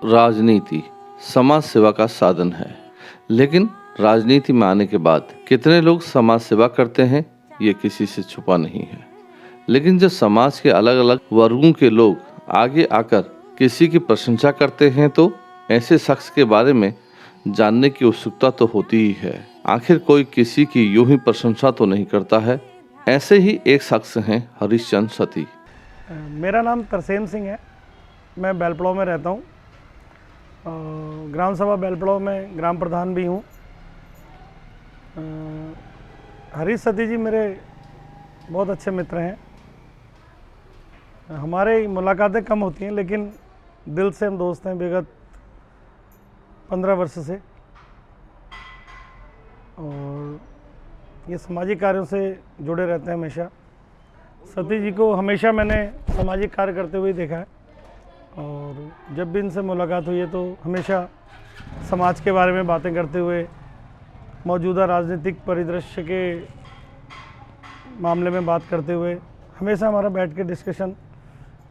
राजनीति समाज सेवा का साधन है, लेकिन राजनीति में आने के बाद कितने लोग समाज सेवा करते हैं ये किसी से छुपा नहीं है। लेकिन जब समाज के अलग अलग वर्गों के लोग आगे आकर किसी की प्रशंसा करते हैं तो ऐसे शख्स के बारे में जानने की उत्सुकता तो होती ही है। आखिर कोई किसी की यूं ही प्रशंसा तो नहीं करता है। ऐसे ही एक शख्स हैं हरीशचंद्र सती। मेरा नाम तरसेम सिंह है। मैं बेलपड़ाव में रहता हूँ। ग्राम सभा बेलपड़ाव में ग्राम प्रधान भी हूँ। हरीश सती जी मेरे बहुत अच्छे मित्र हैं। हमारे मुलाकातें कम होती हैं, लेकिन दिल से हम दोस्त हैं विगत 15 वर्ष से। और ये सामाजिक कार्यों से जुड़े रहते हैं हमेशा। सती जी को हमेशा मैंने सामाजिक कार्य करते हुए देखा है, और जब भी इनसे मुलाकात हुई है तो हमेशा समाज के बारे में बातें करते हुए, मौजूदा राजनीतिक परिदृश्य के मामले में बात करते हुए हमेशा हमारा बैठ के डिस्कशन,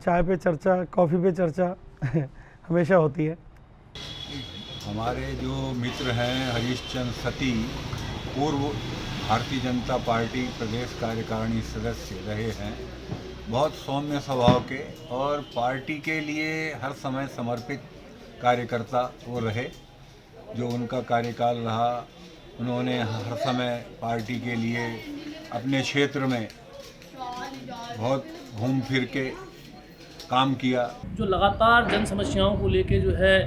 चाय पे चर्चा, कॉफ़ी पे चर्चा हमेशा होती है। हमारे जो मित्र हैं हरीशचंद्र सती, पूर्व भारतीय जनता पार्टी प्रदेश कार्यकारिणी सदस्य रहे हैं। बहुत सौम्य स्वभाव के और पार्टी के लिए हर समय समर्पित कार्यकर्ता वो रहे। जो उनका कार्यकाल रहा, उन्होंने हर समय पार्टी के लिए अपने क्षेत्र में बहुत घूम फिर के काम किया। जो लगातार जन समस्याओं को लेके जो है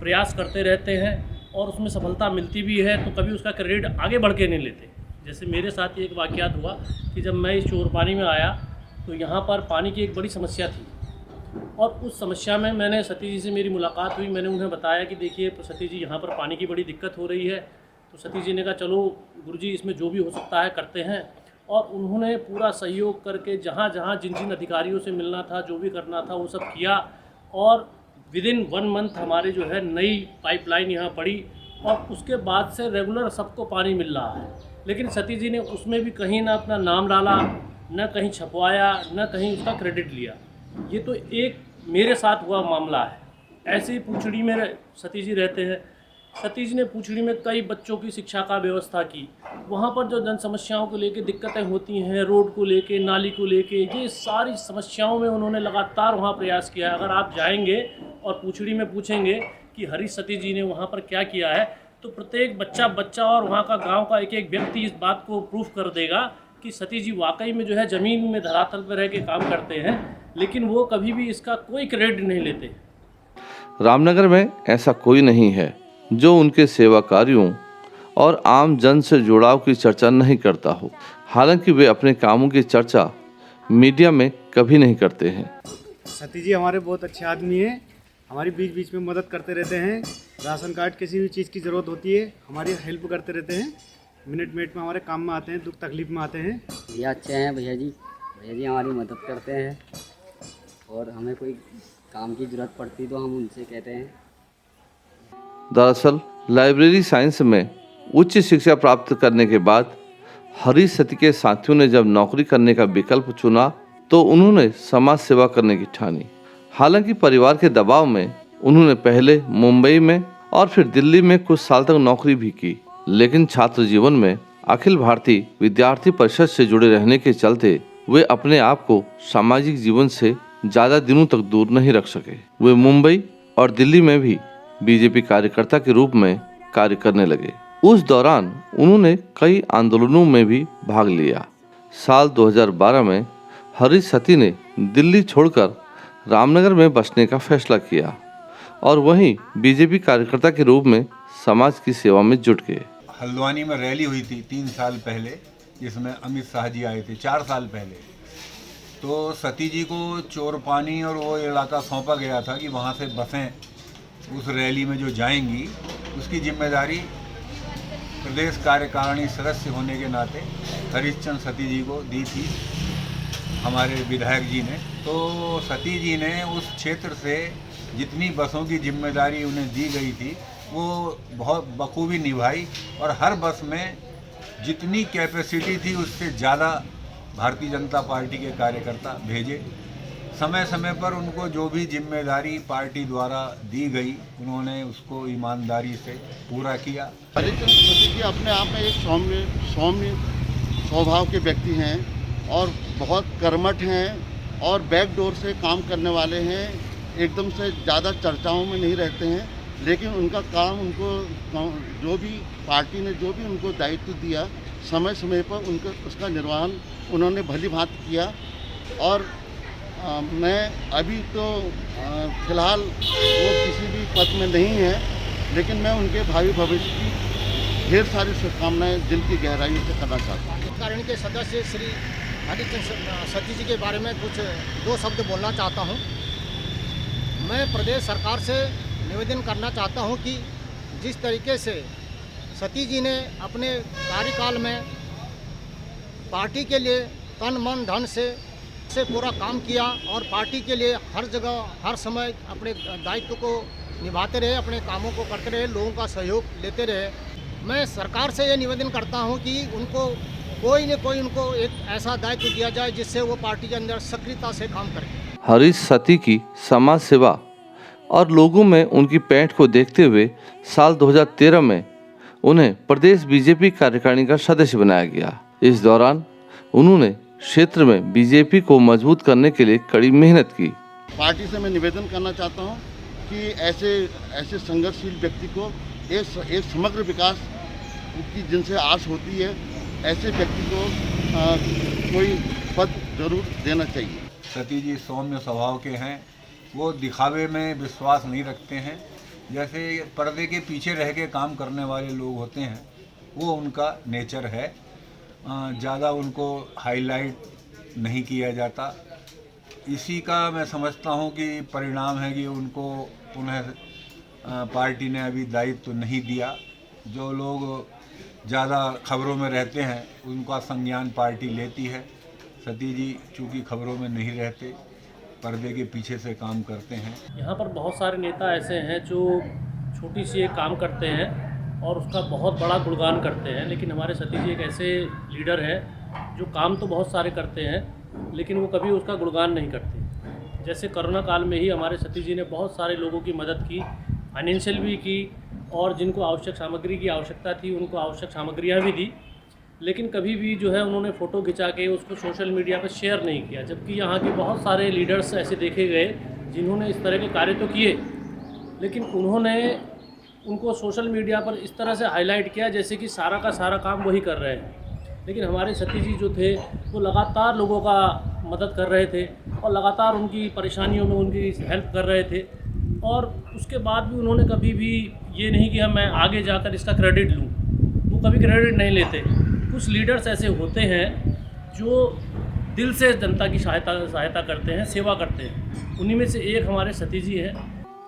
प्रयास करते रहते हैं और उसमें सफलता मिलती भी है, तो कभी उसका क्रेडिट आगे बढ़ के नहीं लेते। जैसे मेरे साथ एक वाक़यात हुआ कि जब मैं इस चोरपानी में आया तो यहाँ पर पानी की एक बड़ी समस्या थी, और उस समस्या में मैंने सती जी से मेरी मुलाकात हुई। मैंने उन्हें बताया कि देखिए सती जी, यहाँ पर पानी की बड़ी दिक्कत हो रही है। तो सती जी ने कहा चलो गुरुजी, इसमें जो भी हो सकता है करते हैं। और उन्होंने पूरा सहयोग करके जहाँ जहाँ जिन जिन अधिकारियों से मिलना था, जो भी करना था, वो सब किया। और विदिन 1 मंथ हमारे जो है नई पाइपलाइन यहाँ पड़ी, और उसके बाद से रेगुलर सबको पानी मिल रहा है। लेकिन सती जी ने उसमें भी कहीं ना अपना नाम डाला, न कहीं छपवाया, न कहीं उसका क्रेडिट लिया। ये तो एक मेरे साथ हुआ मामला है। ऐसे ही पूछड़ी में सती जी रहते हैं। सती जी ने पूछड़ी में कई बच्चों की शिक्षा का व्यवस्था की। वहाँ पर जो जन समस्याओं को लेके दिक्कतें होती हैं, रोड को लेके, नाली को लेके, ये सारी समस्याओं में उन्होंने लगातार वहाँ प्रयास किया है। अगर आप जाएंगे और पूछड़ी में पूछेंगे कि हरीश सती जी ने वहाँ पर क्या किया है, तो प्रत्येक बच्चा और वहाँ का गांव का एक एक व्यक्ति इस बात को प्रूफ कर देगा कि सती जी वाकई में जो है ज़मीन में धरातल पर रह के काम करते हैं, लेकिन वो कभी भी इसका कोई क्रेडिट नहीं लेते। रामनगर में ऐसा कोई नहीं है जो उनके सेवा कार्यों और आम जन से जुड़ाव की चर्चा नहीं करता हो। हालांकि वे अपने कामों की चर्चा मीडिया में कभी नहीं करते हैं। सती जी हमारे बहुत अच्छे आदमी हैं। हमारी बीच बीच में मदद करते रहते हैं। राशन कार्ड, किसी भी चीज़ की ज़रूरत होती है हमारी हेल्प करते रहते हैं। मिनट में हमारे काम में आते हैं, दुख तकलीफ में आते हैं। भैया अच्छे हैं। भैया जी हमारी मदद करते हैं, और हमें कोई काम की ज़रूरत पड़ती तो हम उनसे कहते हैं। दरअसल लाइब्रेरी साइंस में उच्च शिक्षा प्राप्त करने के बाद हरीश सती के साथियों ने जब नौकरी करने का विकल्प चुना तो उन्होंने समाज सेवा करने की ठानी। हालांकि परिवार के दबाव में उन्होंने पहले मुंबई में और फिर दिल्ली में कुछ साल तक नौकरी भी की, लेकिन छात्र जीवन में अखिल भारतीय विद्यार्थी परिषद से जुड़े रहने के चलते वे अपने आप को सामाजिक जीवन से ज्यादा दिनों तक दूर नहीं रख सके। वे मुंबई और दिल्ली में भी बीजेपी कार्यकर्ता के रूप में कार्य करने लगे। उस दौरान उन्होंने कई आंदोलनों में भी भाग लिया। साल 2012 में हरीश सती ने दिल्ली छोड़कर रामनगर में बसने का फैसला किया और वहीं बीजेपी कार्यकर्ता के रूप में समाज की सेवा में जुट गए। हल्द्वानी में रैली हुई थी 3 साल पहले, जिसमें अमित शाह जी आए थे 4 साल पहले। तो सती जी को चोरपानी और वो इलाका सौंपा गया था कि वहाँ से बसें उस रैली में जो जाएंगी, उसकी जिम्मेदारी प्रदेश कार्यकारिणी सदस्य होने के नाते हरीशचंद्र सती जी को दी थी हमारे विधायक जी ने। तो सती जी ने उस क्षेत्र से जितनी बसों की जिम्मेदारी उन्हें दी गई थी वो बहुत बखूबी निभाई, और हर बस में जितनी कैपेसिटी थी उससे ज़्यादा भारतीय जनता पार्टी के कार्यकर्ता भेजे। समय समय पर उनको जो भी जिम्मेदारी पार्टी द्वारा दी गई उन्होंने उसको ईमानदारी से पूरा किया। हरिचंद सती जी अपने आप में एक सौम्य स्वभाव के व्यक्ति हैं और बहुत कर्मठ हैं और बैकडोर से काम करने वाले हैं, एकदम से ज़्यादा चर्चाओं में नहीं रहते हैं, लेकिन उनका काम उनको जो भी पार्टी ने जो भी उनको दायित्व दिया समय समय पर उनको उसका निर्वहन उन्होंने भली भांति किया। और मैं अभी तो फ़िलहाल वो किसी भी पद में नहीं है, लेकिन मैं उनके भावी भविष्य की ढेर सारी शुभकामनाएं दिल की गहराइयों से करना चाहता हूँ। कार्यकारिणी के सदस्य श्री हरिचंद सती जी के बारे में कुछ दो शब्द बोलना चाहता हूँ। मैं प्रदेश सरकार से निवेदन करना चाहता हूँ कि जिस तरीके से सती जी ने अपने कार्यकाल में पार्टी के लिए तन मन धन से पूरा काम किया और पार्टी के लिए हर जगह हर समय अपने दायित्व को निभाते रहे, अपने कामों को करते रहे, लोगों का सहयोग लेते रहे। मैं सरकार से ये निवेदन करता हूँ कि उनको कोई न कोई उनको एक ऐसा दायित्व दिया जाए जिससे वो पार्टी के अंदर सक्रियता से काम करें। हरीश सती की समाज सेवा और लोगों में उनकी पैठ को देखते हुए साल 2013 में उन्हें प्रदेश बीजेपी कार्यकारिणी का सदस्य बनाया गया। इस दौरान उन्होंने क्षेत्र में बीजेपी को मजबूत करने के लिए कड़ी मेहनत की। पार्टी से मैं निवेदन करना चाहता हूँ कि ऐसे संघर्षशील व्यक्ति को एक समग्र विकास की जिनसे आस होती है, ऐसे व्यक्ति को कोई पद जरूर देना चाहिए। सती जी सौम्य स्वभाव के हैं, वो दिखावे में विश्वास नहीं रखते हैं। जैसे पर्दे के पीछे रह के काम करने वाले लोग होते हैं, वो उनका नेचर है। ज़्यादा उनको हाईलाइट नहीं किया जाता। इसी का मैं समझता हूँ कि परिणाम है कि उन्हें पार्टी ने अभी दायित्व नहीं दिया। जो लोग ज़्यादा खबरों में रहते हैं उनका संज्ञान पार्टी लेती है। सती जी चूँकि खबरों में नहीं रहते, पर्दे के पीछे से काम करते हैं। यहाँ पर बहुत सारे नेता ऐसे हैं जो छोटी सी एक काम करते हैं और उसका बहुत बड़ा गुणगान करते हैं, लेकिन हमारे सती जी एक ऐसे लीडर हैं जो काम तो बहुत सारे करते हैं लेकिन वो कभी उसका गुणगान नहीं करते। जैसे कोरोना काल में ही हमारे सती जी ने बहुत सारे लोगों की मदद की, फाइनेंशियल भी की, और जिनको आवश्यक सामग्री की आवश्यकता थी उनको आवश्यक सामग्रियाँ भी दी, लेकिन कभी भी जो है उन्होंने फ़ोटो खिंचा के उसको सोशल मीडिया पर शेयर नहीं किया। जबकि यहाँ के बहुत सारे लीडर्स ऐसे देखे गए जिन्होंने इस तरह के कार्य तो किए, लेकिन उन्होंने उनको सोशल मीडिया पर इस तरह से हाईलाइट किया जैसे कि सारा का सारा काम वही कर रहे हैं। लेकिन हमारे सती जी जो थे वो लगातार लोगों का मदद कर रहे थे और लगातार उनकी परेशानियों में उनकी हेल्प कर रहे थे, और उसके बाद भी उन्होंने कभी भी ये नहीं किया मैं आगे जाकर इसका क्रेडिट लूँ। वो कभी क्रेडिट नहीं लेते। कुछ लीडर्स ऐसे होते हैं जो दिल से जनता की सहायता करते हैं, सेवा करते हैं। उन्हीं में से एक हमारे सती जी हैं।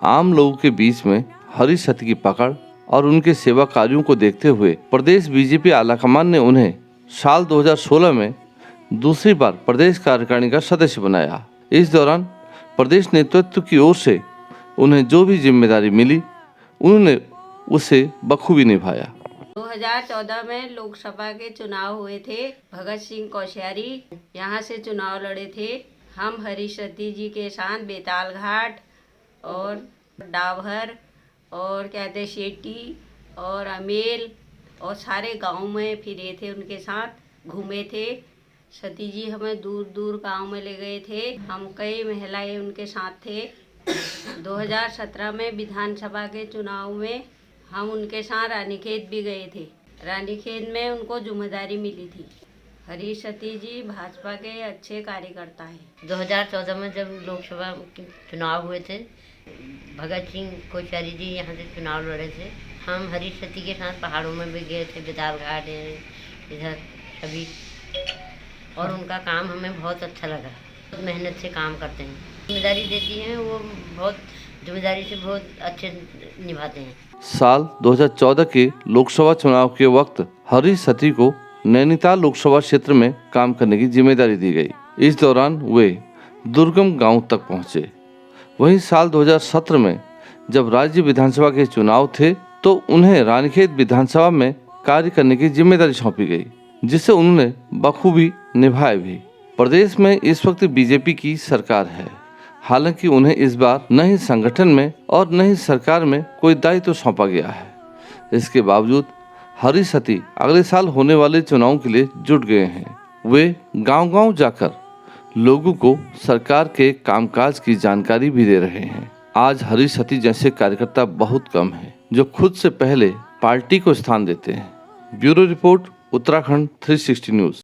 आम लोगों के बीच में हरीश सती की पकड़ और उनके सेवा कार्यों को देखते हुए प्रदेश बीजेपी आलाकमान ने उन्हें साल 2016 में दूसरी बार प्रदेश कार्यकारिणी का सदस्य बनाया। इस दौरान प्रदेश नेतृत्व की ओर से उन्हें जो भी जिम्मेदारी मिली उन्होंने उसे बखूबी निभाया। 2014 में लोकसभा के चुनाव हुए थे। भगत सिंह कोश्यारी यहाँ से चुनाव लड़े थे। हम हरीश सती जी के साथ बेताल घाट और डाभर और कहते शेटी और अमेल और सारे गांव में फिरे थे, उनके साथ घूमे थे। सती जी हमें दूर दूर गांव में ले गए थे। हम कई महिलाएं उनके साथ थे। 2017 में विधानसभा के चुनाव में हम उनके साथ रानीखेत भी गए थे। रानीखेत में उनको जिम्मेदारी मिली थी। हरीश सती जी भाजपा के अच्छे कार्यकर्ता हैं। 2014 में जब लोकसभा के चुनाव हुए थे, भगत सिंह कोश्यारी जी यहाँ से चुनाव लड़े थे। हम हरीश सती के साथ पहाड़ों में भी गए थे, बेताल घाट इधर सभी, और उनका काम हमें बहुत अच्छा लगा। बहुत मेहनत से काम करते हैं, जिम्मेदारी देती हैं, वो बहुत जिम्मेदारी से बहुत अच्छे निभाते हैं। साल 2014 के लोकसभा चुनाव के वक्त हरीश सती को नैनीताल लोकसभा क्षेत्र में काम करने की जिम्मेदारी दी गई। इस दौरान वे दुर्गम गांव तक पहुंचे। वहीं साल 2017 में जब राज्य विधानसभा के चुनाव थे तो उन्हें रानीखेत विधानसभा में कार्य करने की जिम्मेदारी सौंपी गई, जिसे उन्होंने बखूबी निभाया भी। प्रदेश में इस वक्त बीजेपी की सरकार है। हालांकि उन्हें इस बार न ही संगठन में और न ही सरकार में कोई दायित्व सौंपा गया है। इसके बावजूद हरी सती अगले साल होने वाले चुनाव के लिए जुट गए हैं। वे गांव-गांव जाकर लोगों को सरकार के कामकाज की जानकारी भी दे रहे हैं। आज हरी सती जैसे कार्यकर्ता बहुत कम हैं, जो खुद से पहले पार्टी को स्थान देते हैं। Bureau report, Uttarakhand 360 news.